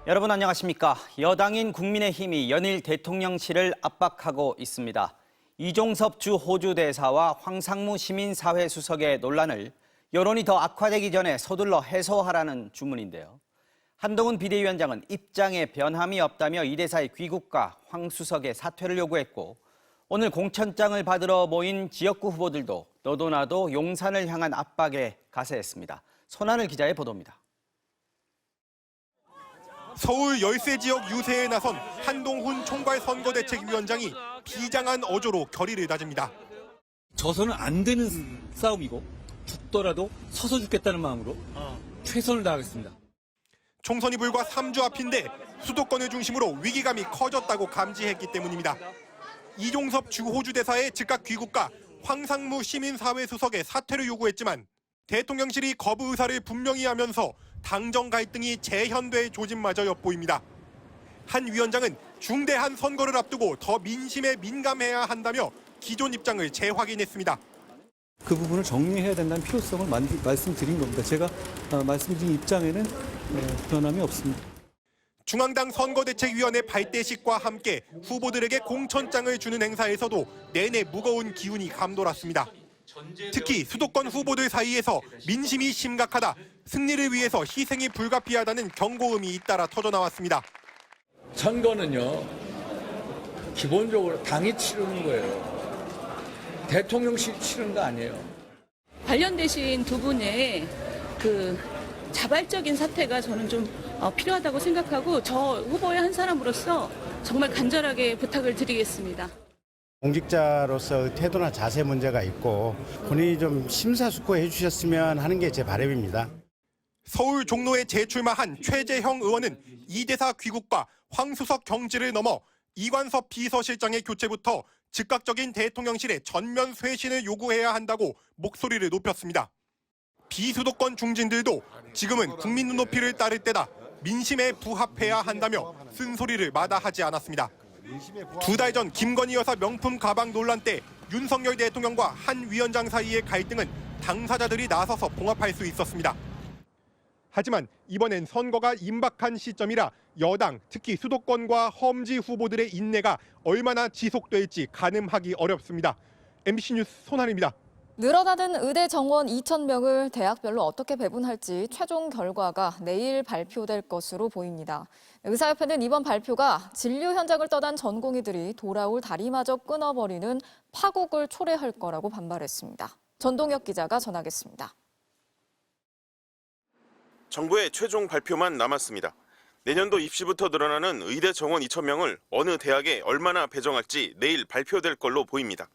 여러분 안녕하십니까? 여당인 국민의힘이 연일 대통령실을 압박하고 있습니다. 이종섭 주 호주 대사와 황상무 시민사회 수석의 논란을 여론이 더 악화되기 전에 서둘러 해소하라는 주문인데요. 한동훈 비대위원장은 입장에 변함이 없다며 이 대사의 귀국과 황 수석의 사퇴를 요구했고, 오늘 공천장을 받으러 모인 지역구 후보들도 너도나도 용산을 향한 압박에 가세했습니다. 손하늘 기자의 보도입니다. 서울 열세 지역 유세에 나선 한동훈 총괄선거대책위원장이 비장한 어조로 결의를 다집니다. 져서는 안 되는 싸움이고 죽더라도 서서 죽겠다는 마음으로 최선을 다하겠습니다. 총선이 불과 3주 앞인데 수도권을 중심으로 위기감이 커졌다고 감지했기 때문입니다. 이종섭 주 호주 대사의 즉각 귀국과 황상무 시민사회 수석의 사퇴를 요구했지만 대통령실이 거부 의사를 분명히 하면서 당정 갈등이 재현될 조짐마저 엿보입니다. 한 위원장은 중대한 선거를 앞두고 더 민심에 민감해야 한다며 기존 입장을 재확인했습니다. 그 부분을 정리해야 된다는 필요성을 말씀드린 겁니다. 제가 말씀드린 입장에는 변함이 없습니다. 중앙당 선거대책위원회 발대식과 함께 후보들에게 공천장을 주는 행사에서도 내내 무거운 기운이 감돌았습니다. 특히 수도권 후보들 사이에서 민심이 심각하다, 승리를 위해서 희생이 불가피하다는 경고음이 잇따라 터져나왔습니다. 선거는요, 기본적으로 당이 치르는 거예요. 대통령실이 치르는 거 아니에요. 관련되신 두 분의 자발적인 사퇴가 저는 좀 필요하다고 생각하고, 저 후보의 한 사람으로서 정말 간절하게 부탁을 드리겠습니다. 공직자로서 태도나 자세 문제가 있고 본인이 좀 심사숙고해 주셨으면 하는 게 제 바람입니다. 서울 종로에 재출마한 최재형 의원은 이 대사 귀국과 황 수석 경질을 넘어 이관섭 비서실장의 교체부터 즉각적인 대통령실의 전면 쇄신을 요구해야 한다고 목소리를 높였습니다. 비수도권 중진들도 지금은 국민 눈높이를 따를 때다, 민심에 부합해야 한다며 쓴소리를 마다하지 않았습니다. 2달 전 김건희 여사 명품 가방 논란 때 윤석열 대통령과 한 위원장 사이의 갈등은 당사자들이 나서서 봉합할 수 있었습니다. 하지만 이번엔 선거가 임박한 시점이라 여당, 특히 수도권과 험지 후보들의 인내가 얼마나 지속될지 가늠하기 어렵습니다. MBC 뉴스 손하늘입니다. 늘어나는 의대 정원 2,000명을 대학별로 어떻게 배분할지 최종 결과가 내일 발표될 것으로 보입니다. 의사협회는 이번 발표가 진료 현장을 떠난 전공의들이 돌아올 다리마저 끊어버리는 파국을 초래할 거라고 반발했습니다. 전동혁 기자가 전하겠습니다. 정부의 최종 발표만 남았습니다. 내년도 입시부터 늘어나는 의대 정원 2,000명을 어느 대학에 얼마나 배정할지 내일 발표될 걸로 보입니다.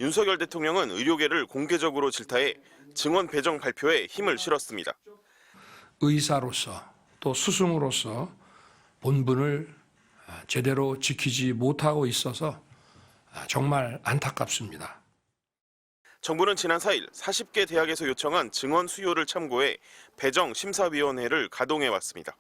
윤석열 대통령은 의료계를 공개적으로 질타해 증원 배정 발표에 힘을 실었습니다. 의사로서 또 스승으로서 본분을 제대로 지키지 못하고 있어서 정말 안타깝습니다. 정부는 지난 4일 40개 대학에서 요청한 증원 수요를 참고해 배정심사위원회를 가동해 왔습니다.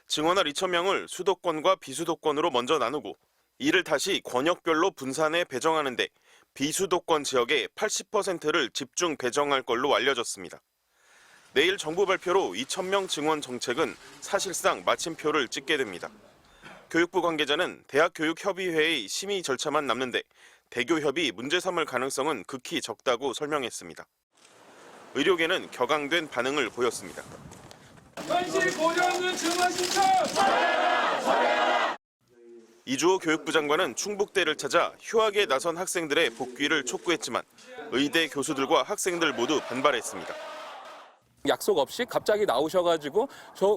증원할 2,000명을 수도권과 비수도권으로 먼저 나누고 이를 다시 권역별로 분산해 배정하는데 비수도권 지역의 80%를 집중 배정할 걸로 알려졌습니다. 내일 정부 발표로 2,000명 증원 정책은 사실상 마침표를 찍게 됩니다. 교육부 관계자는 대학교육협의회의 심의 절차만 남는데 대교협이 문제 삼을 가능성은 극히 적다고 설명했습니다. 의료계는 격앙된 반응을 보였습니다. 현실 고려하는 증원 신청! 이주호 교육부 장관은 충북대를 찾아 휴학에 나선 학생들의 복귀를 촉구했지만 의대 교수들과 학생들 모두 반발했습니다. 약속 없이 갑자기 나오셔가지고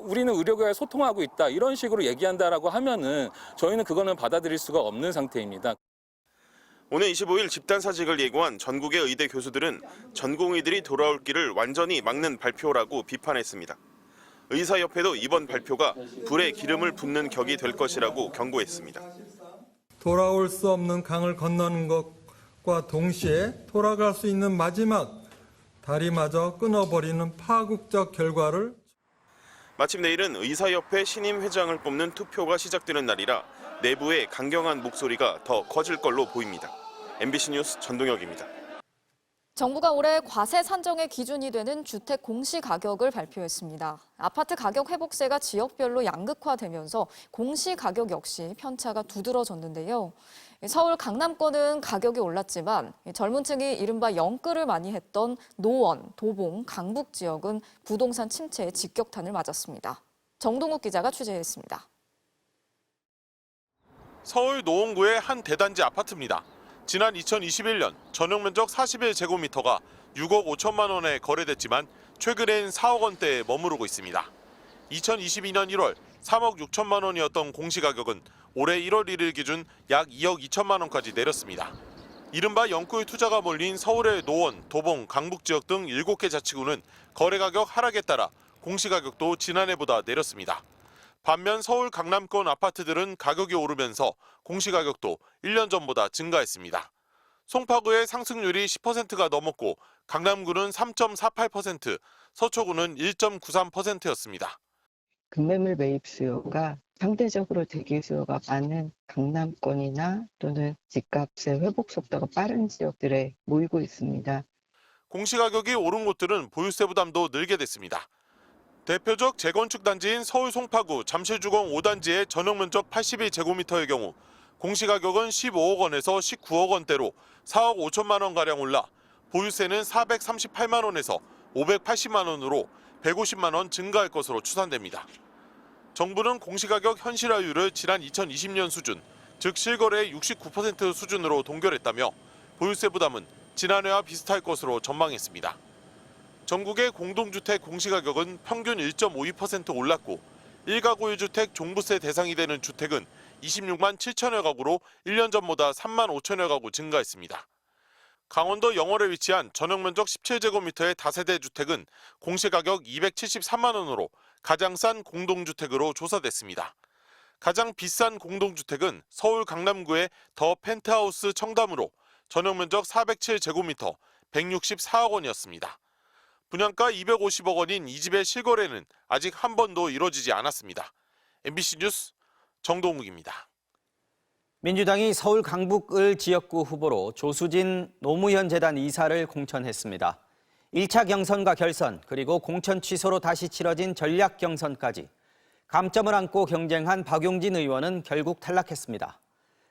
우리는 의료계와 소통하고 있다 이런 식으로 얘기한다라고 하면은 저희는 그거는 받아들일 수가 없는 상태입니다. 오늘 25일 집단사직을 예고한 전국의 의대 교수들은 전공의들이 돌아올 길을 완전히 막는 발표라고 비판했습니다. 의사협회도 이번 발표가 불에 기름을 붓는 격이 될 것이라고 경고했습니다. 돌아올 수 없는 강을 건너는 것과 동시에 돌아갈 수 있는 마지막 다리마저 끊어버리는 파국적 결과를. 마침 내일은 의사협회 신임 회장을 뽑는 투표가 시작되는 날이라 내부의 강경한 목소리가 더 커질 걸로 보입니다. MBC 뉴스 전동혁입니다. 정부가 올해 과세 산정의 기준이 되는 주택 공시가격을 발표했습니다. 아파트 가격 회복세가 지역별로 양극화되면서 공시가격 역시 편차가 두드러졌는데요. 서울 강남권은 가격이 올랐지만 젊은 층이 이른바 영끌을 많이 했던 노원, 도봉, 강북 지역은 부동산 침체에 직격탄을 맞았습니다. 정동욱 기자가 취재했습니다. 서울 노원구의 한 대단지 아파트입니다. 지난 2021년 전용 면적 41제곱미터가 6억 5천만 원에 거래됐지만 최근엔 4억 원대에 머무르고 있습니다. 2022년 1월 3억 6천만 원이었던 공시가격은 올해 1월 1일 기준 약 2억 2천만 원까지 내렸습니다. 이른바 영끌 투자가 몰린 서울의 노원, 도봉, 강북 지역 등 7개 자치구는 거래가격 하락에 따라 공시가격도 지난해보다 내렸습니다. 반면 서울 강남권 아파트들은 가격이 오르면서 공시가격도 1년 전보다 증가했습니다. 송파구의 상승률이 10%가 넘었고 강남구는 3.48%, 서초구는 1.93%였습니다. 급매물 매입 수요가 상대적으로 대기 수요가 많은 강남권이나 또는 집값의 회복 속도가 빠른 지역들에 모이고 있습니다. 공시가격이 오른 곳들은 보유세 부담도 늘게 됐습니다. 대표적 재건축 단지인 서울 송파구 잠실주공 5단지의 전용 면적 82제곱미터의 경우 공시가격은 15억 원에서 19억 원대로 4억 5천만 원가량 올라 보유세는 438만 원에서 580만 원으로 150만 원 증가할 것으로 추산됩니다. 정부는 공시가격 현실화율을 지난 2020년 수준, 즉 실거래의 69% 수준으로 동결했다며 보유세 부담은 지난해와 비슷할 것으로 전망했습니다. 전국의 공동주택 공시가격은 평균 1.52% 올랐고 1가구 1주택 종부세 대상이 되는 주택은 26만 7천여 가구로 1년 전보다 3만 5천여 가구 증가했습니다. 강원도 영월에 위치한 전용 면적 17제곱미터의 다세대 주택은 공시가격 273만 원으로 가장 싼 공동주택으로 조사됐습니다. 가장 비싼 공동주택은 서울 강남구의 더 펜트하우스 청담으로 전용 면적 407제곱미터 164억 원이었습니다. 분양가 250억 원인 이 집의 실거래는 아직 한 번도 이뤄지지 않았습니다. MBC 뉴스 정동욱입니다. 민주당이 서울 강북을 지역구 후보로 조수진 노무현 재단 이사를 공천했습니다. 1차 경선과 결선, 그리고 공천 취소로 다시 치러진 전략 경선까지 감점을 안고 경쟁한 박용진 의원은 결국 탈락했습니다.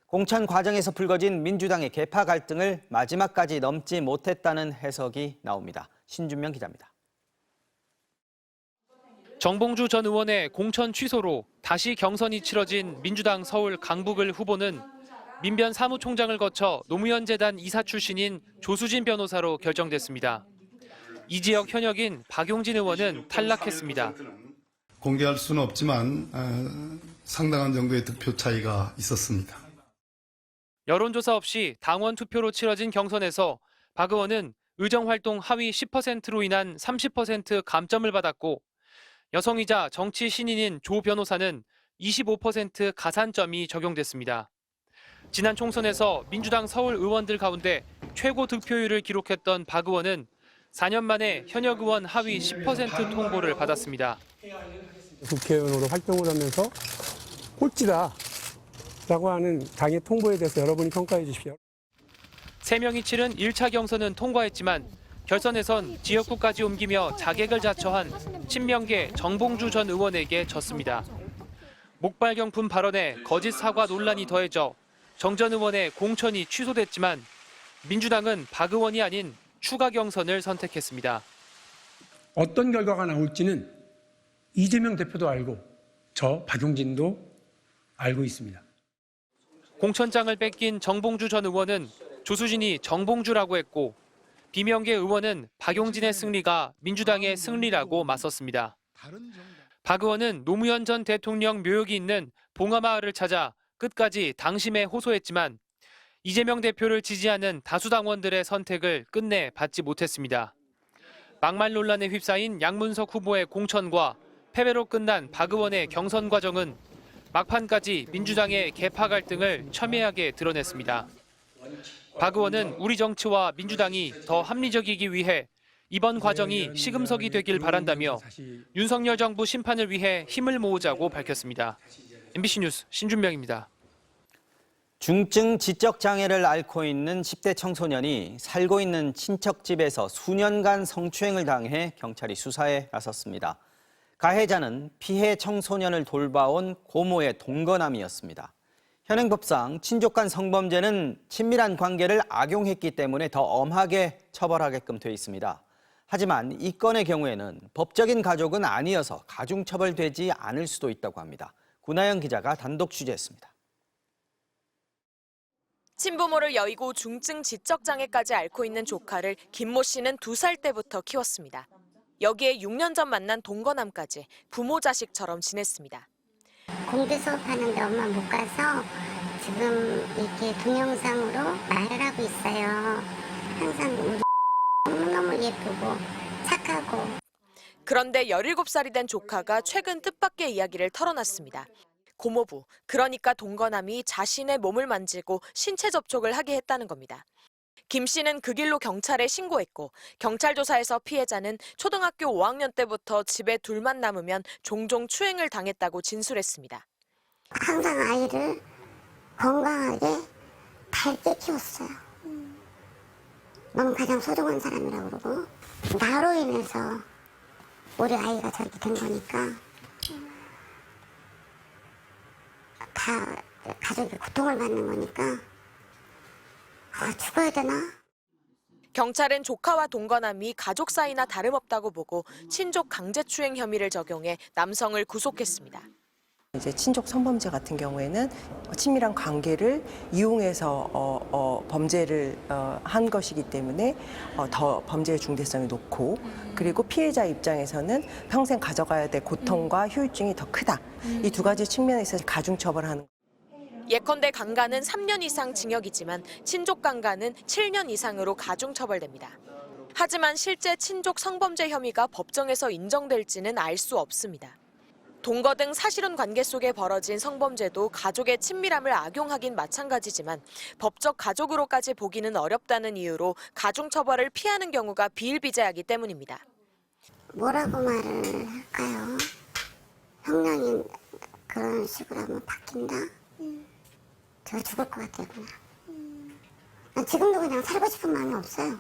공천 과정에서 불거진 민주당의 계파 갈등을 마지막까지 넘지 못했다는 해석이 나옵니다. 신준명 기자입니다. 정봉주 전 의원의 공천 취소로 다시 경선이 치러진 민주당 서울 강북을 후보는 민변 사무총장을 거쳐 노무현 재단 이사 출신인 조수진 변호사로 결정됐습니다. 이 지역 현역인 박용진 의원은 탈락했습니다. 공개할 수는 없지만 상당한 정도의 득표 차이가 있었습니다. 여론조사 없이 당원 투표로 치러진 경선에서 박 의원은 의정활동 하위 10%로 인한 30% 감점을 받았고 여성이자 정치 신인인 조 변호사는 25% 가산점이 적용됐습니다. 지난 총선에서 민주당 서울 의원들 가운데 최고 득표율을 기록했던 박 의원은 4년 만에 현역 의원 하위 10% 통보를 받았습니다. 국회의원으로 활동을 하면서 꼴찌다라고 하는 당의 통보에 대해서 여러분이 평가해 주십시오. 3명이 치른 1차 경선은 통과했지만 결선에선 지역구까지 옮기며 자객을 자처한 친명계 정봉주 전 의원에게 졌습니다. 목발경품 발언에 거짓 사과 논란이 더해져 정 전 의원의 공천이 취소됐지만 민주당은 박 의원이 아닌 추가 경선을 선택했습니다. 어떤 결과가 나올지는 이재명 대표도 알고 저 박용진도 알고 있습니다. 공천장을 뺏긴 정봉주 전 의원은 조수진이 정봉주라고 했고 비명계 의원은 박용진의 승리가 민주당의 승리라고 맞섰습니다. 박 의원은 노무현 전 대통령 묘역이 있는 봉하마을을 찾아 끝까지 당심에 호소했지만 이재명 대표를 지지하는 다수 당원들의 선택을 끝내 받지 못했습니다. 막말 논란에 휩싸인 양문석 후보의 공천과 패배로 끝난 박 의원의 경선 과정은 막판까지 민주당의 계파 갈등을 첨예하게 드러냈습니다. 박 의원은 우리 정치와 민주당이 더 합리적이기 위해 이번 과정이 시금석이 되길 바란다며 윤석열 정부 심판을 위해 힘을 모으자고 밝혔습니다. MBC 뉴스 신준명입니다. 중증 지적 장애를 앓고 있는 10대 청소년이 살고 있는 친척집에서 수년간 성추행을 당해 경찰이 수사에 나섰습니다. 가해자는 피해 청소년을 돌봐온 고모의 동거남이었습니다. 현행법상 친족 간 성범죄는 친밀한 관계를 악용했기 때문에 더 엄하게 처벌하게끔 돼 있습니다. 하지만 이 건의 경우에는 법적인 가족은 아니어서 가중처벌되지 않을 수도 있다고 합니다. 구나영 기자가 단독 취재했습니다. 친부모를 여의고 중증 지적장애까지 앓고 있는 조카를 김모 씨는 2살 때부터 키웠습니다. 여기에 6년 전 만난 동거남까지 부모 자식처럼 지냈습니다. 공대 수업하는데 엄마 못 가서 지금 이렇게 동영상으로 말을 하고 있어요. 항상 우리 너무너무 예쁘고 착하고. 그런데 17살이 된 조카가 최근 뜻밖의 이야기를 털어놨습니다. 고모부, 그러니까 동거남이 자신의 몸을 만지고 신체 접촉을 하게 했다는 겁니다. 김 씨는 그 길로 경찰에 신고했고 경찰 조사에서 피해자는 초등학교 5학년 때부터 집에 둘만 남으면 종종 추행을 당했다고 진술했습니다. 항상 아이를 건강하게 밝게 키웠어요. 너무 가장 소중한 사람이라고 그러고 나로 인해서 우리 아이가 저렇게 된 거니까 다 가족이 고통을 받는 거니까 죽어야 되나? 경찰은 조카와 동거남이 가족 사이나 다름없다고 보고 친족 강제추행 혐의를 적용해 남성을 구속했습니다. 이제 친족 성범죄 같은 경우에는 친밀한 관계를 이용해서 범죄를 한 것이기 때문에 더 범죄의 중대성이 높고 그리고 피해자 입장에서는 평생 가져가야 될 고통과 후유증이 더 크다. 이 두 가지 측면에서 가중처벌하는. 예컨대 강간은 3년 이상 징역이지만 친족 강간은 7년 이상으로 가중처벌됩니다. 하지만 실제 친족 성범죄 혐의가 법정에서 인정될지는 알 수 없습니다. 동거 등 사실혼 관계 속에 벌어진 성범죄도 가족의 친밀함을 악용하긴 마찬가지지만 법적 가족으로까지 보기는 어렵다는 이유로 가중처벌을 피하는 경우가 비일비재하기 때문입니다. 뭐라고 말을 할까요? 형량이 그런 식으로 하면 바뀐다? 제가 죽을 것 같아요, 그냥. 난 지금도 그냥 살고 싶은 마음이 없어요.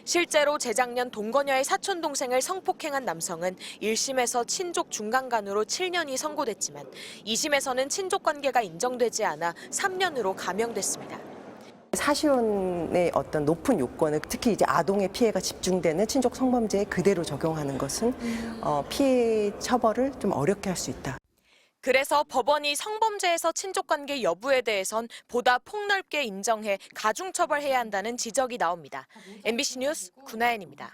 실제로 재작년 동거녀의 사촌 동생을 성폭행한 남성은 1심에서 친족 중간간으로 7년이 선고됐지만 2심에서는 친족 관계가 인정되지 않아 3년으로 감형됐습니다. 사실혼의 어떤 높은 요건을 특히 이제 아동의 피해가 집중되는 친족 성범죄에 그대로 적용하는 것은 피해 처벌을 좀 어렵게 할 수 있다. 그래서 법원이 성범죄에서 친족관계 여부에 대해선 보다 폭넓게 인정해 가중처벌해야 한다는 지적이 나옵니다. MBC 뉴스 구나연입니다.